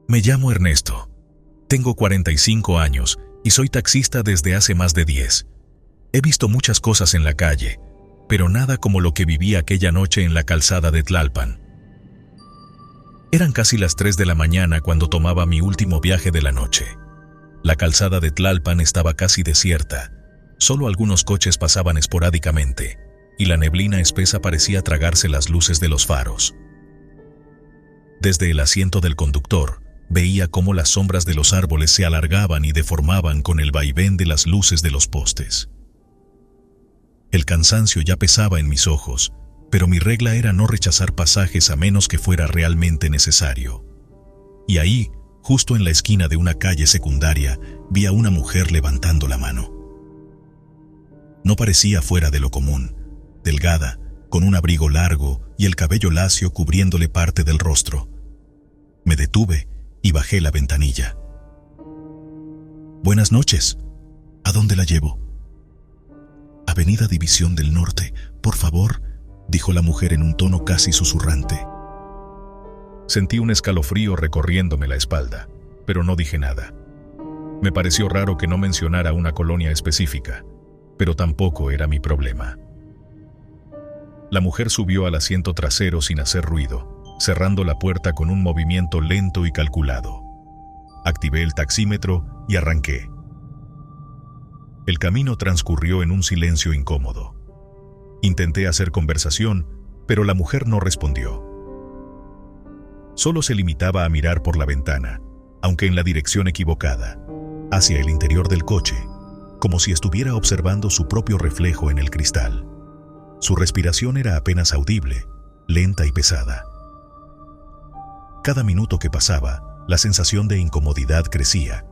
Me llamo Ernesto. Tengo 45 años y soy taxista desde hace más de 10. He visto muchas cosas en la calle, pero nada como lo que viví aquella noche en la calzada de Tlalpan. Eran casi las 3 de la mañana cuando tomaba mi último viaje de la noche. La calzada de Tlalpan estaba casi desierta. Solo algunos coches pasaban esporádicamente, y la neblina espesa parecía tragarse las luces de los faros. Desde el asiento del conductor, veía cómo las sombras de los árboles se alargaban y deformaban con el vaivén de las luces de los postes. El cansancio ya pesaba en mis ojos, pero mi regla era no rechazar pasajes a menos que fuera realmente necesario. Y ahí, justo en la esquina de una calle secundaria, vi a una mujer levantando la mano. No parecía fuera de lo común, delgada, con un abrigo largo y el cabello lacio cubriéndole parte del rostro. Me detuve y bajé la ventanilla. «Buenas noches. ¿A dónde la llevo?» «Avenida División del Norte, por favor», dijo la mujer en un tono casi susurrante. Sentí un escalofrío recorriéndome la espalda, pero no dije nada. Me pareció raro que no mencionara una colonia específica, pero tampoco era mi problema. La mujer subió al asiento trasero sin hacer ruido, cerrando la puerta con un movimiento lento y calculado. Activé el taxímetro y arranqué. El camino transcurrió en un silencio incómodo. Intenté hacer conversación, pero la mujer no respondió. Solo se limitaba a mirar por la ventana, aunque en la dirección equivocada, hacia el interior del coche, como si estuviera observando su propio reflejo en el cristal. Su respiración era apenas audible, lenta y pesada. Cada minuto que pasaba, la sensación de incomodidad crecía.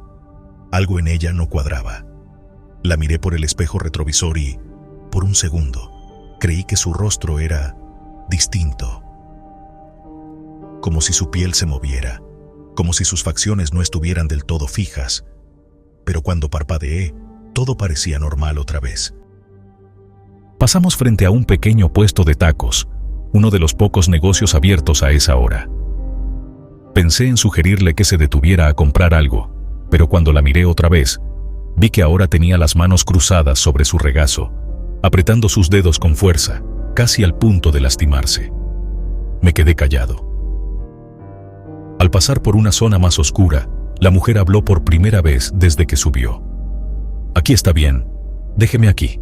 Algo en ella no cuadraba. La miré por el espejo retrovisor y, por un segundo, creí que su rostro era distinto. Como si su piel se moviera, como si sus facciones no estuvieran del todo fijas. Pero cuando parpadeé, todo parecía normal otra vez. Pasamos frente a un pequeño puesto de tacos, uno de los pocos negocios abiertos a esa hora. Pensé en sugerirle que se detuviera a comprar algo, pero cuando la miré otra vez, vi que ahora tenía las manos cruzadas sobre su regazo, apretando sus dedos con fuerza, casi al punto de lastimarse. Me quedé callado. Al pasar por una zona más oscura, la mujer habló por primera vez desde que subió. «Aquí está bien, déjeme aquí».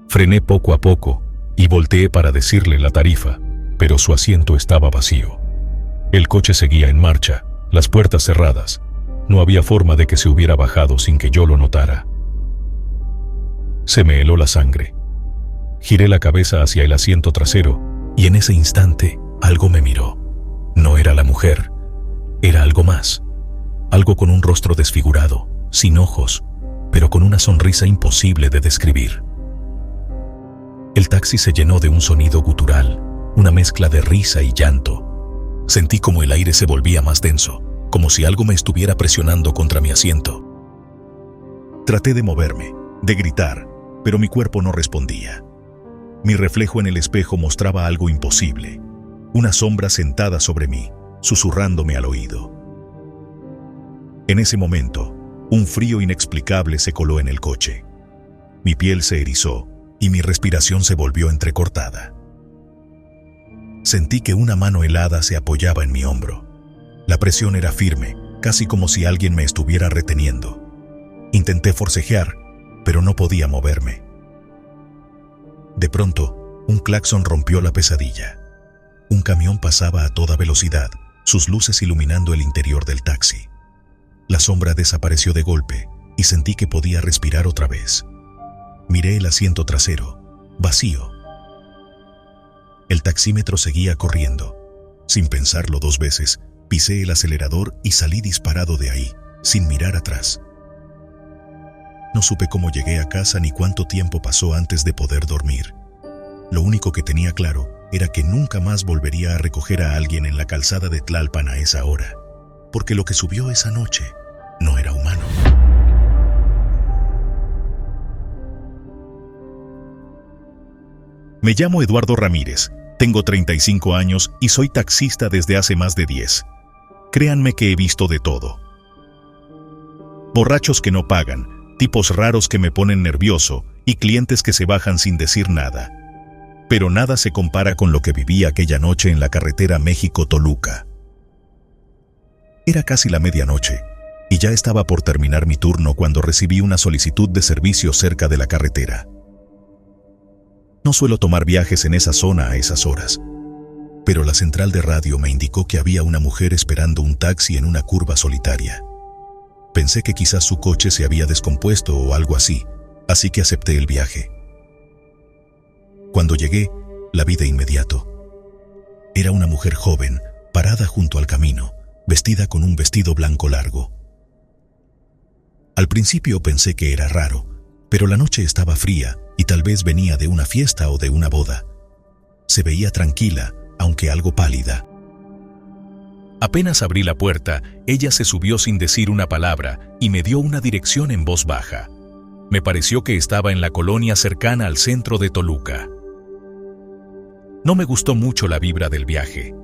Frené poco a poco y volteé para decirle la tarifa, pero su asiento estaba vacío. El coche seguía en marcha, las puertas cerradas. No había forma de que se hubiera bajado sin que yo lo notara. Se me heló la sangre. Giré la cabeza hacia el asiento trasero y en ese instante algo me miró. No era la mujer, era algo más. Algo con un rostro desfigurado, sin ojos, pero con una sonrisa imposible de describir. El taxi se llenó de un sonido gutural, una mezcla de risa y llanto. Sentí como el aire se volvía más denso, como si algo me estuviera presionando contra mi asiento. Traté de moverme, de gritar, pero mi cuerpo no respondía. Mi reflejo en el espejo mostraba algo imposible, una sombra sentada sobre mí, susurrándome al oído. En ese momento, un frío inexplicable se coló en el coche. Mi piel se erizó y mi respiración se volvió entrecortada. Sentí que una mano helada se apoyaba en mi hombro. La presión era firme, casi como si alguien me estuviera reteniendo. Intenté forcejear, pero no podía moverme. De pronto, un claxon rompió la pesadilla. Un camión pasaba a toda velocidad, sus luces iluminando el interior del taxi. La sombra desapareció de golpe y sentí que podía respirar otra vez. Miré el asiento trasero, vacío. El taxímetro seguía corriendo. Sin pensarlo 2 veces, pisé el acelerador y salí disparado de ahí, sin mirar atrás. No supe cómo llegué a casa ni cuánto tiempo pasó antes de poder dormir. Lo único que tenía claro era que nunca más volvería a recoger a alguien en la calzada de Tlalpan a esa hora, porque lo que subió esa noche no era humano. Me llamo Eduardo Ramírez, tengo 35 años y soy taxista desde hace más de 10. Créanme que he visto de todo. Borrachos que no pagan, tipos raros que me ponen nervioso y clientes que se bajan sin decir nada. Pero nada se compara con lo que viví aquella noche en la carretera México-Toluca. Era casi la medianoche y ya estaba por terminar mi turno cuando recibí una solicitud de servicio cerca de la carretera. No suelo tomar viajes en esa zona a esas horas, pero la central de radio me indicó que había una mujer esperando un taxi en una curva solitaria. Pensé que quizás su coche se había descompuesto o algo así que acepté el viaje. Cuando llegué, la vi de inmediato. Era una mujer joven, parada junto al camino, vestida con un vestido blanco largo. Al principio pensé que era raro, pero la noche estaba fría y tal vez venía de una fiesta o de una boda. Se veía tranquila, aunque algo pálida. Apenas abrí la puerta, ella se subió sin decir una palabra y me dio una dirección en voz baja. Me pareció que estaba en la colonia cercana al centro de Toluca. No me gustó mucho la vibra del viaje.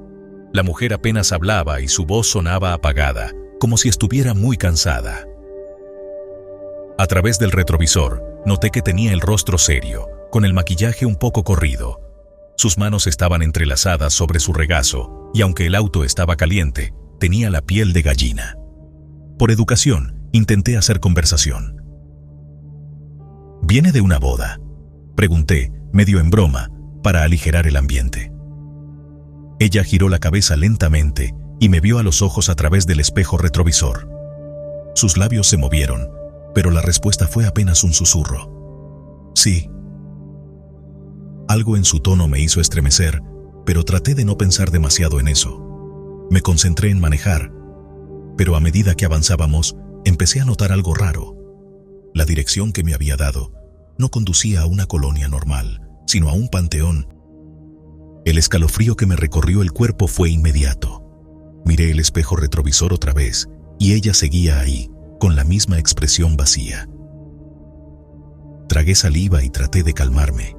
La mujer apenas hablaba y su voz sonaba apagada, como si estuviera muy cansada. A través del retrovisor, noté que tenía el rostro serio, con el maquillaje un poco corrido. Sus manos estaban entrelazadas sobre su regazo, y aunque el auto estaba caliente, tenía la piel de gallina. Por educación, intenté hacer conversación. ¿Viene de una boda?, pregunté, medio en broma, para aligerar el ambiente. Ella giró la cabeza lentamente y me vio a los ojos a través del espejo retrovisor. Sus labios se movieron, pero la respuesta fue apenas un susurro. Sí. Algo en su tono me hizo estremecer, pero traté de no pensar demasiado en eso. Me concentré en manejar, pero a medida que avanzábamos, empecé a notar algo raro. La dirección que me había dado no conducía a una colonia normal, sino a un panteón. El escalofrío que me recorrió el cuerpo fue inmediato. Miré el espejo retrovisor otra vez, y ella seguía ahí, con la misma expresión vacía. Tragué saliva y traté de calmarme.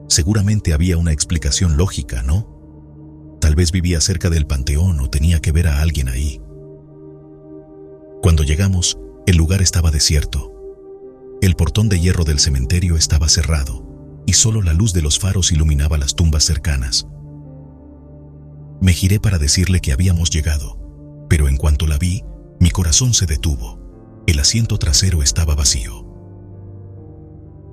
Seguramente había una explicación lógica, ¿no? Tal vez vivía cerca del panteón o tenía que ver a alguien ahí. Cuando llegamos, el lugar estaba desierto. El portón de hierro del cementerio estaba cerrado y solo la luz de los faros iluminaba las tumbas cercanas. Me giré para decirle que habíamos llegado, pero en cuanto la vi, mi corazón se detuvo. El asiento trasero estaba vacío.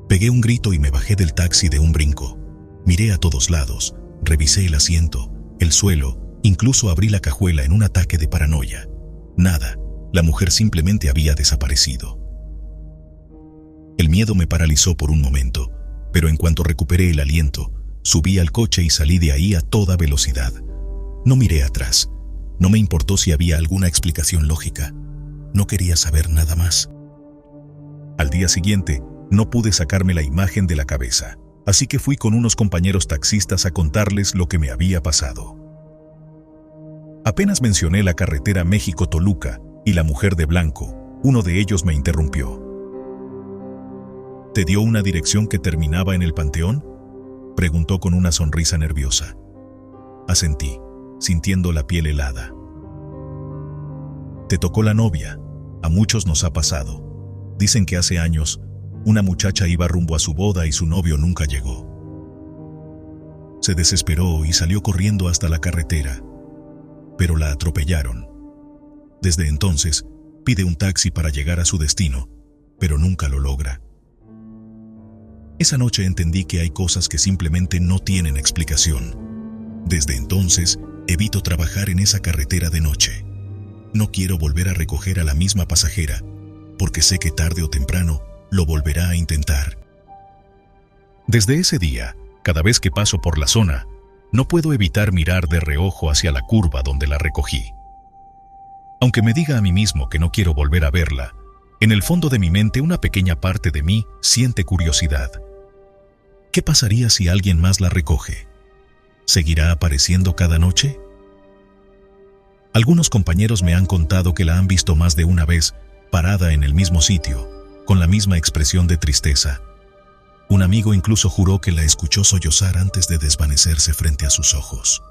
Pegué un grito y me bajé del taxi de un brinco. Miré a todos lados, revisé el asiento, el suelo, incluso abrí la cajuela en un ataque de paranoia. Nada, la mujer simplemente había desaparecido. El miedo me paralizó por un momento, pero en cuanto recuperé el aliento, subí al coche y salí de ahí a toda velocidad. No miré atrás. No me importó si había alguna explicación lógica. No quería saber nada más. Al día siguiente, no pude sacarme la imagen de la cabeza, así que fui con unos compañeros taxistas a contarles lo que me había pasado. Apenas mencioné la carretera México-Toluca y la mujer de blanco, uno de ellos me interrumpió. ¿Te dio una dirección que terminaba en el panteón?, preguntó con una sonrisa nerviosa. Asentí, sintiendo la piel helada. Te tocó la novia. A muchos nos ha pasado. Dicen que hace años, una muchacha iba rumbo a su boda y su novio nunca llegó. Se desesperó y salió corriendo hasta la carretera, pero la atropellaron. Desde entonces, pide un taxi para llegar a su destino, pero nunca lo logra. Esa noche entendí que hay cosas que simplemente no tienen explicación. Desde entonces, evito trabajar en esa carretera de noche. No quiero volver a recoger a la misma pasajera, porque sé que tarde o temprano lo volverá a intentar. Desde ese día, cada vez que paso por la zona, no puedo evitar mirar de reojo hacia la curva donde la recogí. Aunque me diga a mí mismo que no quiero volver a verla, en el fondo de mi mente una pequeña parte de mí siente curiosidad. ¿Qué pasaría si alguien más la recoge? ¿Seguirá apareciendo cada noche? Algunos compañeros me han contado que la han visto más de una vez, parada en el mismo sitio, con la misma expresión de tristeza. Un amigo incluso juró que la escuchó sollozar antes de desvanecerse frente a sus ojos.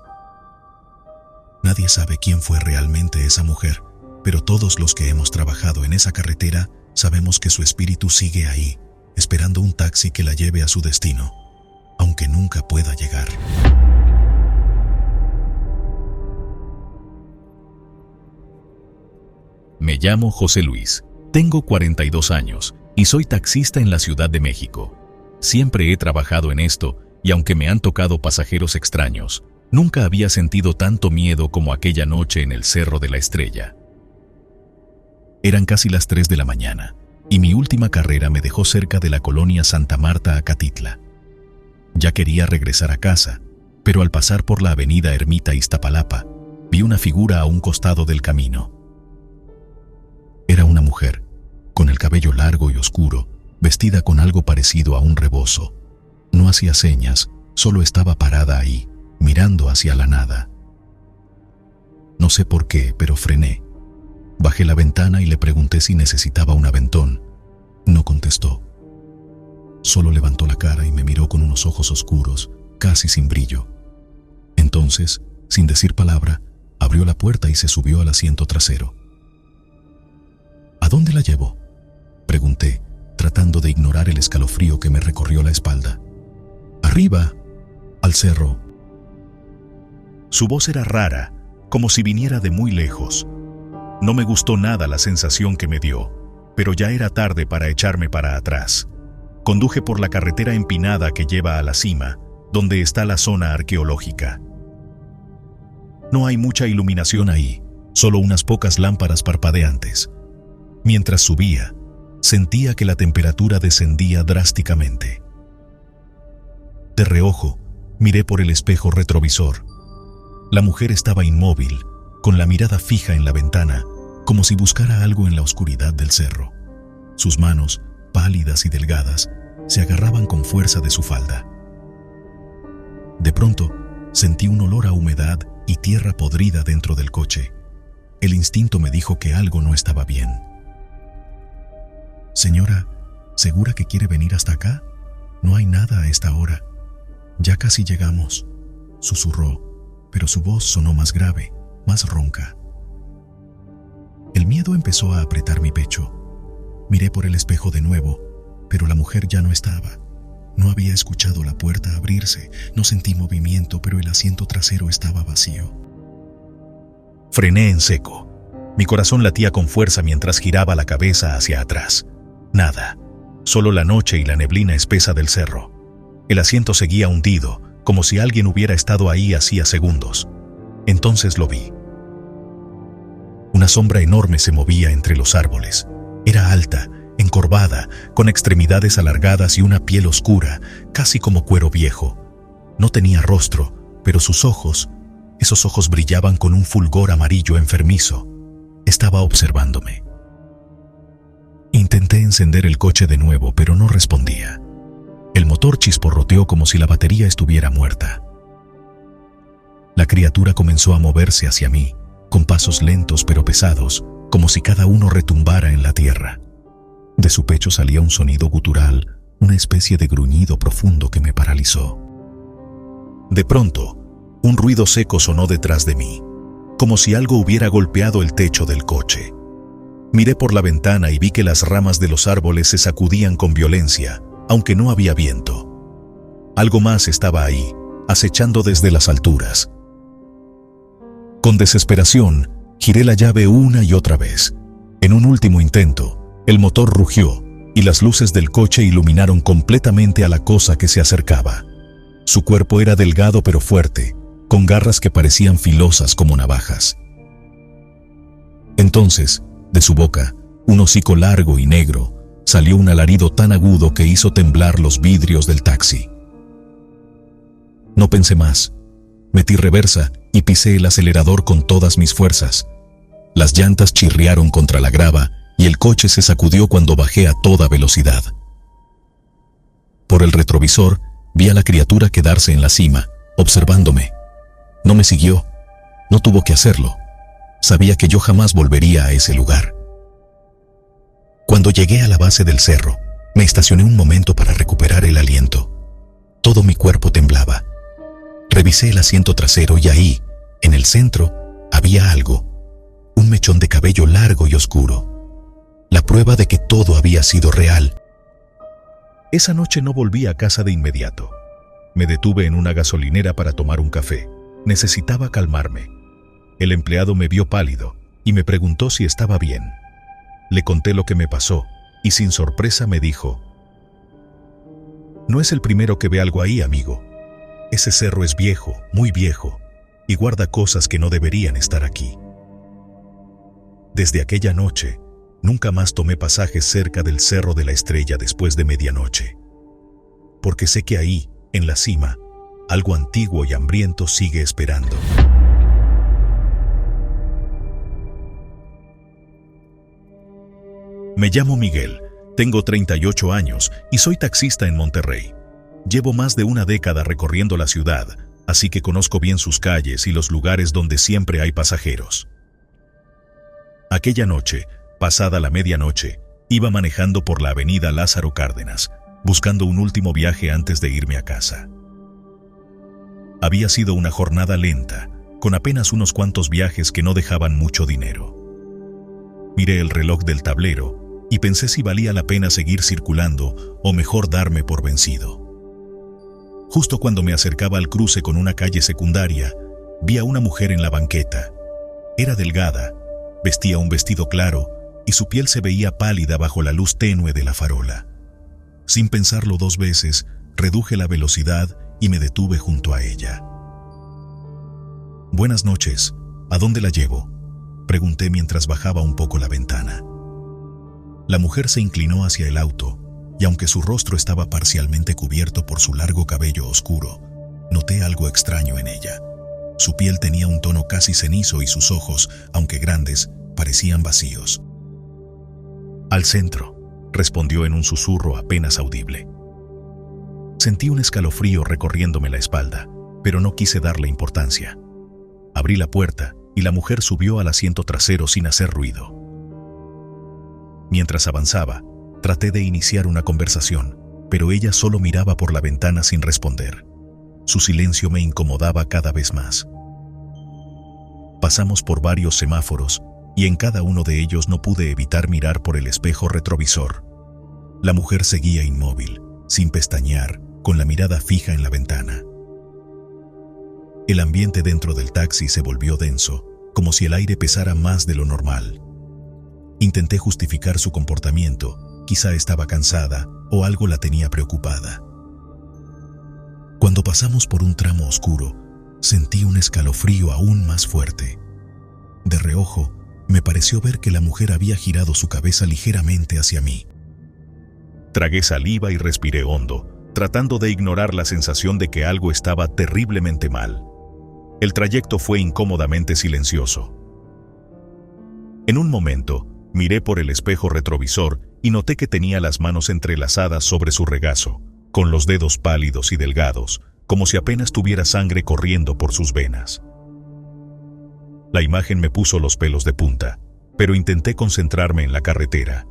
Nadie sabe quién fue realmente esa mujer, pero todos los que hemos trabajado en esa carretera sabemos que su espíritu sigue ahí, esperando un taxi que la lleve a su destino, aunque nunca pueda llegar. Me llamo José Luis, tengo 42 años y soy taxista en la Ciudad de México. Siempre he trabajado en esto y aunque me han tocado pasajeros extraños, nunca había sentido tanto miedo como aquella noche en el Cerro de la Estrella. Eran casi las 3 de la mañana y mi última carrera me dejó cerca de la colonia Santa Marta, Acatitla. Ya quería regresar a casa, pero al pasar por la avenida Ermita Iztapalapa, vi una figura a un costado del camino. Era una mujer, con el cabello largo y oscuro, vestida con algo parecido a un rebozo. No hacía señas, solo estaba parada ahí, mirando hacia la nada. No sé por qué, pero frené. Bajé la ventana y le pregunté si necesitaba un aventón. No contestó. Solo levantó la cara y me miró con unos ojos oscuros, casi sin brillo. Entonces, sin decir palabra, abrió la puerta y se subió al asiento trasero. ¿A dónde la llevo?, pregunté, tratando de ignorar el escalofrío que me recorrió la espalda. Arriba, al cerro. Su voz era rara, como si viniera de muy lejos. No me gustó nada la sensación que me dio, pero ya era tarde para echarme para atrás. Conduje por la carretera empinada que lleva a la cima, donde está la zona arqueológica. No hay mucha iluminación ahí, solo unas pocas lámparas parpadeantes. Mientras subía, sentía que la temperatura descendía drásticamente. De reojo, miré por el espejo retrovisor. La mujer estaba inmóvil, con la mirada fija en la ventana, como si buscara algo en la oscuridad del cerro. Sus manos, pálidas y delgadas, se agarraban con fuerza de su falda. De pronto, sentí un olor a humedad y tierra podrida dentro del coche. El instinto me dijo que algo no estaba bien. Señora, ¿segura que quiere venir hasta acá? No hay nada a esta hora. Ya casi llegamos, susurró, pero su voz sonó más grave, más ronca. El miedo empezó a apretar mi pecho. Miré por el espejo de nuevo, pero la mujer ya no estaba. No había escuchado la puerta abrirse, no sentí movimiento, pero el asiento trasero estaba vacío. Frené en seco. Mi corazón latía con fuerza mientras giraba la cabeza hacia atrás. Nada, solo la noche y la neblina espesa del cerro. El asiento seguía hundido, como si alguien hubiera estado ahí hacía segundos. Entonces lo vi. Una sombra enorme se movía entre los árboles. Era alta, encorvada, con extremidades alargadas y una piel oscura, casi como cuero viejo. No tenía rostro, pero sus ojos, esos ojos brillaban con un fulgor amarillo enfermizo. Estaba observándome. Intenté encender el coche de nuevo, pero no respondía. El motor chisporroteó como si la batería estuviera muerta. La criatura comenzó a moverse hacia mí, con pasos lentos pero pesados, como si cada uno retumbara en la tierra. De su pecho salía un sonido gutural, una especie de gruñido profundo que me paralizó. De pronto, un ruido seco sonó detrás de mí, como si algo hubiera golpeado el techo del coche. Miré por la ventana y vi que las ramas de los árboles se sacudían con violencia, aunque no había viento. Algo más estaba ahí, acechando desde las alturas. Con desesperación, giré la llave una y otra vez. En un último intento, el motor rugió y las luces del coche iluminaron completamente a la cosa que se acercaba. Su cuerpo era delgado pero fuerte, con garras que parecían filosas como navajas. Entonces, de su boca, un hocico largo y negro, salió un alarido tan agudo que hizo temblar los vidrios del taxi. No pensé más. Metí reversa y pisé el acelerador con todas mis fuerzas. Las llantas chirriaron contra la grava y el coche se sacudió cuando bajé a toda velocidad. Por el retrovisor, vi a la criatura quedarse en la cima, observándome. No me siguió. No tuvo que hacerlo. Sabía que yo jamás volvería a ese lugar. Cuando llegué a la base del cerro, me estacioné un momento para recuperar el aliento. Todo mi cuerpo temblaba. Revisé el asiento trasero y ahí, en el centro, Había algo, un mechón de cabello largo y oscuro, la prueba de que todo había sido real. Esa noche no volví a casa de inmediato. Me detuve en una gasolinera para tomar un café. Necesitaba calmarme. El empleado me vio pálido y me preguntó si estaba bien. Le conté lo que me pasó y sin sorpresa me dijo: «No es el primero que ve algo ahí, amigo. Ese cerro es viejo, muy viejo, y guarda cosas que no deberían estar aquí». Desde aquella noche, nunca más tomé pasajes cerca del Cerro de la Estrella después de medianoche. Porque sé que ahí, en la cima, algo antiguo y hambriento sigue esperando. Me llamo Miguel, tengo 38 años y soy taxista en Monterrey. Llevo más de una década recorriendo la ciudad, así que conozco bien sus calles y los lugares donde siempre hay pasajeros. Aquella noche, pasada la medianoche, iba manejando por la avenida Lázaro Cárdenas, buscando un último viaje antes de irme a casa. Había sido una jornada lenta, con apenas unos cuantos viajes que no dejaban mucho dinero. Miré el reloj del tablero y pensé si valía la pena seguir circulando o mejor darme por vencido. Justo cuando me acercaba al cruce con una calle secundaria, vi a una mujer en la banqueta. Era delgada, vestía un vestido claro y su piel se veía pálida bajo la luz tenue de la farola. Sin pensarlo dos veces, reduje la velocidad y me detuve junto a ella. «Buenas noches, ¿a dónde la llevo?», pregunté mientras bajaba un poco la ventana. La mujer se inclinó hacia el auto, y aunque su rostro estaba parcialmente cubierto por su largo cabello oscuro, noté algo extraño en ella. Su piel tenía un tono casi cenizo y sus ojos, aunque grandes, parecían vacíos. «Al centro», respondió en un susurro apenas audible. Sentí un escalofrío recorriéndome la espalda, pero no quise darle importancia. Abrí la puerta y la mujer subió al asiento trasero sin hacer ruido. Mientras avanzaba, traté de iniciar una conversación, pero ella solo miraba por la ventana sin responder. Su silencio me incomodaba cada vez más. Pasamos por varios semáforos y en cada uno de ellos no pude evitar mirar por el espejo retrovisor. La mujer seguía inmóvil, sin pestañear, con la mirada fija en la ventana. El ambiente dentro del taxi se volvió denso, como si el aire pesara más de lo normal. Intenté justificar su comportamiento, quizá estaba cansada o algo la tenía preocupada. Cuando pasamos por un tramo oscuro, sentí un escalofrío aún más fuerte. De reojo, me pareció ver que la mujer había girado su cabeza ligeramente hacia mí. Tragué saliva y respiré hondo, tratando de ignorar la sensación de que algo estaba terriblemente mal. El trayecto fue incómodamente silencioso. En un momento, miré por el espejo retrovisor y noté que tenía las manos entrelazadas sobre su regazo, con los dedos pálidos y delgados, como si apenas tuviera sangre corriendo por sus venas. La imagen me puso los pelos de punta, pero intenté concentrarme en la carretera.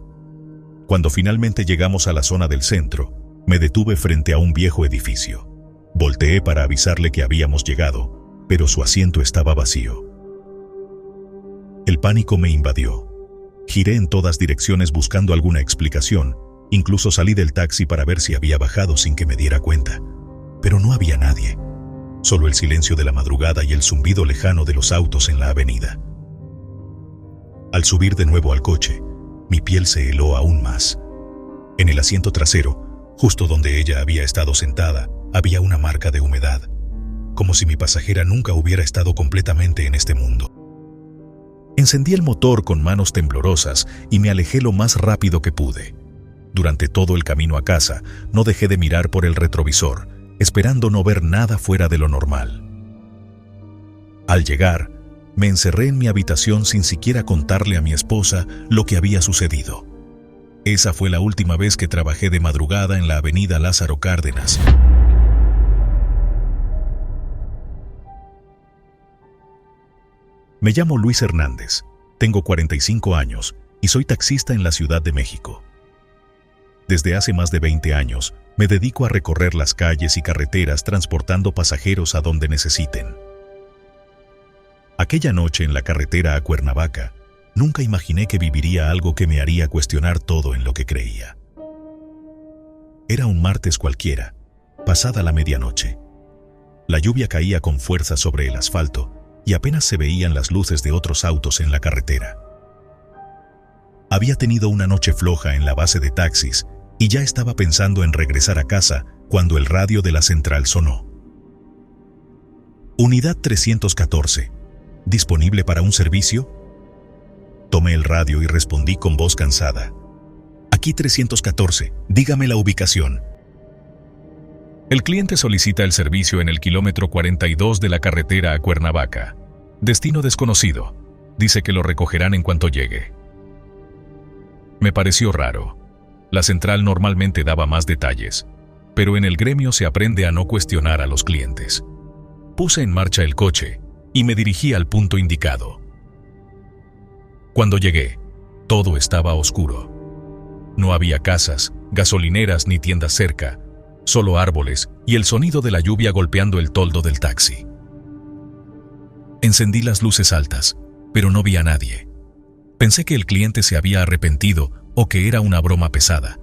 Cuando finalmente llegamos a la zona del centro, me detuve frente a un viejo edificio. Volteé para avisarle que habíamos llegado, pero su asiento estaba vacío. El pánico me invadió. Giré en todas direcciones buscando alguna explicación, incluso salí del taxi para ver si había bajado sin que me diera cuenta. Pero no había nadie, solo el silencio de la madrugada y el zumbido lejano de los autos en la avenida. Al subir de nuevo al coche, mi piel se heló aún más. En el asiento trasero, justo donde ella había estado sentada, había una marca de humedad, como si mi pasajera nunca hubiera estado completamente en este mundo. Encendí el motor con manos temblorosas y me alejé lo más rápido que pude. Durante todo el camino a casa, no dejé de mirar por el retrovisor, esperando no ver nada fuera de lo normal. Al llegar, me encerré en mi habitación sin siquiera contarle a mi esposa lo que había sucedido. Esa fue la última vez que trabajé de madrugada en la avenida Lázaro Cárdenas. Me llamo Luis Hernández, tengo 45 años y soy taxista en la Ciudad de México. Desde hace más de 20 años, me dedico a recorrer las calles y carreteras transportando pasajeros a donde necesiten. Aquella noche en la carretera a Cuernavaca, nunca imaginé que viviría algo que me haría cuestionar todo en lo que creía. Era un martes cualquiera, pasada la medianoche. La lluvia caía con fuerza sobre el asfalto y apenas se veían las luces de otros autos en la carretera. Había tenido una noche floja en la base de taxis y ya estaba pensando en regresar a casa cuando el radio de la central sonó. Unidad 314, ¿disponible para un servicio? Tomé el radio y respondí con voz cansada. Aquí 314, dígame la ubicación. El cliente solicita el servicio en el kilómetro 42 de la carretera a Cuernavaca. Destino desconocido. Dice que lo recogerán en cuanto llegue. Me pareció raro. La central normalmente daba más detalles, pero en el gremio se aprende a no cuestionar a los clientes. Puse en marcha el coche y me dirigí al punto indicado. Cuando llegué, todo estaba oscuro. No había casas, gasolineras ni tiendas cerca, solo árboles y el sonido de la lluvia golpeando el toldo del taxi. Encendí las luces altas, pero no vi a nadie. Pensé que el cliente se había arrepentido o que era una broma pesada.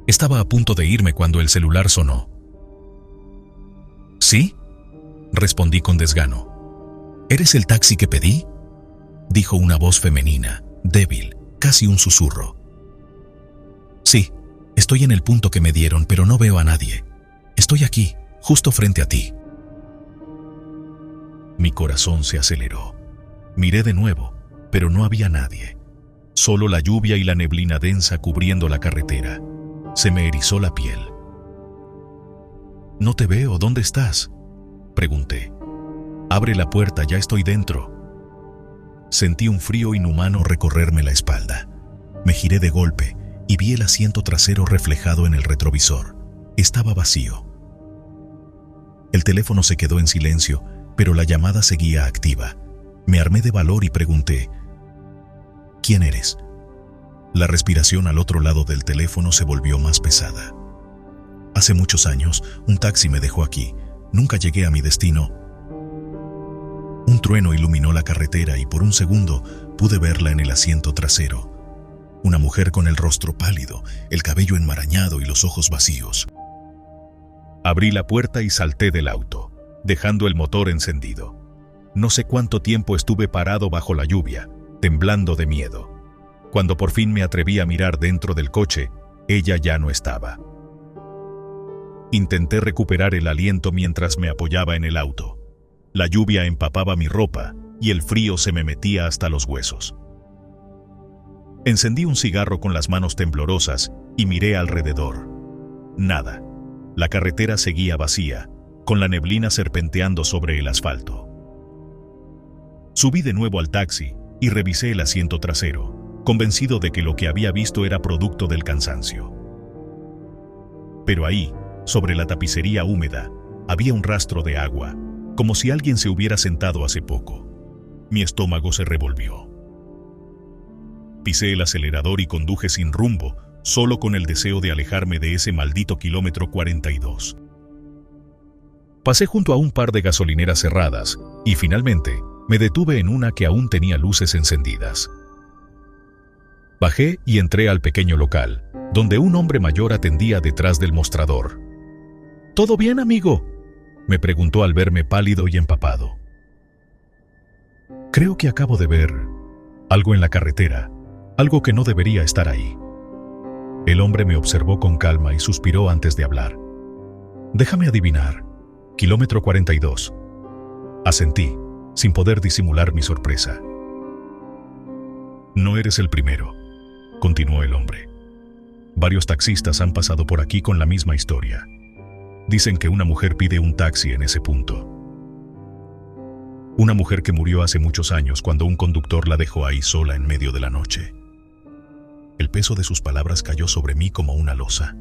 Estaba a punto de irme cuando el celular sonó. ¿Sí?, respondí con desgano. ¿Eres el taxi que pedí?, dijo una voz femenina, débil, casi un susurro. Sí, estoy en el punto que me dieron, pero no veo a nadie. Estoy aquí, justo frente a ti. Mi corazón se aceleró. Miré de nuevo, pero no había nadie. Solo la lluvia y la neblina densa cubriendo la carretera. Se me erizó la piel. «No te veo, ¿dónde estás?», pregunté. «Abre la puerta, ya estoy dentro». Sentí un frío inhumano recorrerme la espalda. Me giré de golpe y vi el asiento trasero reflejado en el retrovisor. Estaba vacío. El teléfono se quedó en silencio, pero la llamada seguía activa. Me armé de valor y pregunté: «¿Quién eres?». La respiración al otro lado del teléfono se volvió más pesada. «Hace muchos años, un taxi me dejó aquí. Nunca llegué a mi destino». Un trueno iluminó la carretera y por un segundo pude verla en el asiento trasero. Una mujer con el rostro pálido, el cabello enmarañado y los ojos vacíos. Abrí la puerta y salté del auto, dejando el motor encendido. No sé cuánto tiempo estuve parado bajo la lluvia, temblando de miedo. Cuando por fin me atreví a mirar dentro del coche, ella ya no estaba. Intenté recuperar el aliento mientras me apoyaba en el auto. La lluvia empapaba mi ropa y el frío se me metía hasta los huesos. Encendí un cigarro con las manos temblorosas y miré alrededor. Nada. La carretera seguía vacía, con la neblina serpenteando sobre el asfalto. Subí de nuevo al taxi y revisé el asiento trasero, convencido de que lo que había visto era producto del cansancio. Pero ahí, sobre la tapicería húmeda, había un rastro de agua, como si alguien se hubiera sentado hace poco. Mi estómago se revolvió. Pisé el acelerador y conduje sin rumbo, solo con el deseo de alejarme de ese maldito kilómetro 42. Pasé junto a un par de gasolineras cerradas y finalmente me detuve en una que aún tenía luces encendidas. Bajé y entré al pequeño local, donde un hombre mayor atendía detrás del mostrador. «¿Todo bien, amigo?», me preguntó al verme pálido y empapado. «Creo que acabo de ver algo en la carretera, algo que no debería estar ahí». El hombre me observó con calma y suspiró antes de hablar. «Déjame adivinar, kilómetro 42». Asentí, sin poder disimular mi sorpresa. «No eres el primero», continuó el hombre. «Varios taxistas han pasado por aquí con la misma historia. Dicen que una mujer pide un taxi en ese punto. Una mujer que murió hace muchos años cuando un conductor la dejó ahí sola en medio de la noche». El peso de sus palabras cayó sobre mí como una losa.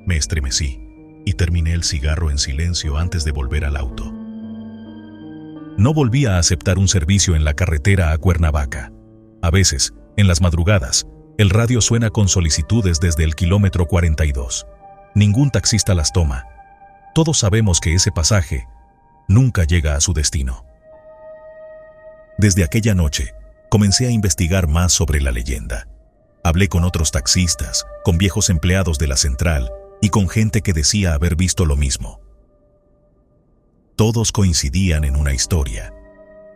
Me estremecí y terminé el cigarro en silencio antes de volver al auto. No volví a aceptar un servicio en la carretera a Cuernavaca. A veces, en las madrugadas, el radio suena con solicitudes desde el kilómetro 42. Ningún taxista las toma. Todos sabemos que ese pasaje nunca llega a su destino. Desde aquella noche, comencé a investigar más sobre la leyenda. Hablé con otros taxistas, con viejos empleados de la central y con gente que decía haber visto lo mismo. Todos coincidían en una historia.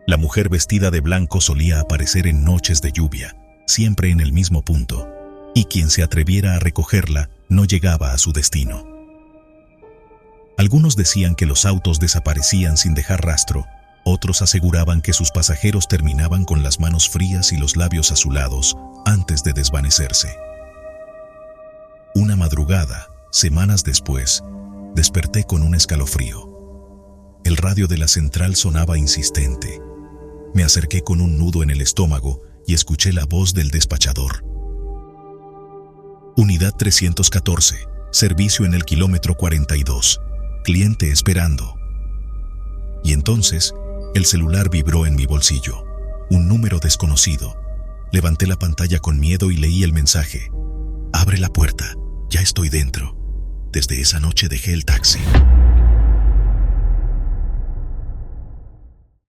La mujer vestida de blanco solía aparecer en noches de lluvia, siempre en el mismo punto, y quien se atreviera a recogerla no llegaba a su destino. Algunos decían que los autos desaparecían sin dejar rastro, otros aseguraban que sus pasajeros terminaban con las manos frías y los labios azulados antes de desvanecerse. Una madrugada, semanas después, desperté con un escalofrío. El radio de la central sonaba insistente. Me acerqué con un nudo en el estómago y escuché la voz del despachador. Unidad 314, servicio en el kilómetro 42, cliente esperando. Y entonces, el celular vibró en mi bolsillo. Un número desconocido. Levanté la pantalla con miedo y leí el mensaje. Abre la puerta, ya estoy dentro. Desde esa noche dejé el taxi.